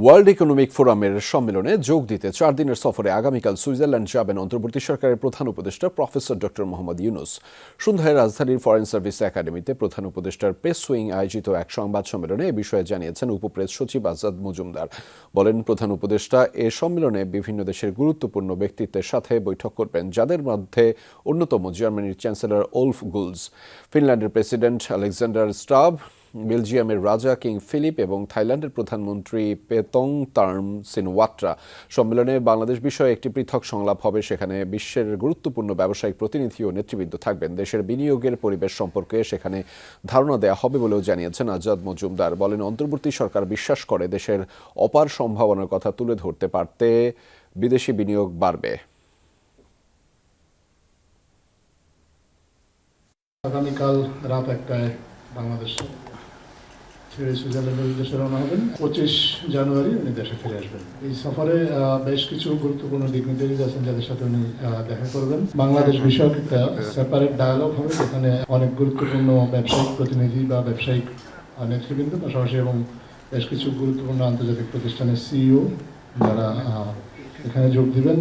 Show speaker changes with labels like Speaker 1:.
Speaker 1: World economic ফোরামের সম্মেলনে যোগ দিতে 4 দিনের সফরে আগামীকাল সুইজারল্যান্ড যাবেন অন্তর্বর্তী সরকারের প্রধান উপদেষ্টা প্রফেসর ডক্টর মোহাম্মদ ইউনূস। সন্ধ্যায় রাজধানীর ফরেন সার্ভিস একাডেমিতে প্রধান উপদেষ্টার প্রেস উইং আয়োজিত এক সংবাদ সম্মেলনে এ বিষয়ে জানিয়েছেন উপপ্রেস সচিব আজাদ মজুমদার। বলেন, প্রধান উপদেষ্টা এ সম্মেলনে বিভিন্ন দেশের গুরুত্বপূর্ণ ব্যক্তিত্বের সাথে বৈঠক করবেন, যাদের মধ্যে অন্যতম জার্মানির চ্যান্সেলর ওলফ গুলস, ফিনল্যান্ডের প্রেসিডেন্ট আলেকজান্ডার স্টাব, বেলজিয়ামের রাজা কিং ফিলিপ এবং থাইল্যান্ডের প্রধানমন্ত্রী পেতংতার্ম সিনওয়াট্রা। সম্মেলনে বাংলাদেশ বিষয়ে একটি পৃথক সংলাপ হবে। সেখানে বিশ্বের গুরুত্বপূর্ণ ব্যবসায়িক প্রতিনিধি ও নেতৃবৃন্দ থাকবেন। দেশের বিনিয়োগের পরিবেশ সম্পর্কে সেখানে ধারণা দেওয়া হবে বলেও জানিয়েছেন আজাদ মজুমদার। বলেন, অন্তর্বর্তী সরকার বিশ্বাস করে দেশের অপার সম্ভাবনার কথা তুলে ধরতে পারতে বিদেশি বিনিয়োগ বাড়বে।
Speaker 2: আগামীকাল রাত 1টায় বাংলাদেশ ছেড়ে সুইজারল্যান্ডের উদ্দেশ্যে রওনা হবেন। 25 জানুয়ারি উনি দেশে ফিরে আসবেন। এই সফরে বেশ কিছু গুরুত্বপূর্ণ দিক নির্দেশক আছেন যাদের সাথে উনি দেখা করবেন। বাংলাদেশ বিষয়ক একটা সেপারেট ডায়ালগ হবে, যেখানে অনেক গুরুত্বপূর্ণ ব্যবসায়িক প্রতিনিধি বা ব্যবসায়িক নেতৃবৃন্দ পাশাপাশি এবং বেশ কিছু গুরুত্বপূর্ণ আন্তর্জাতিক প্রতিষ্ঠানের সিইও যারা এখানে যোগ দিবেন।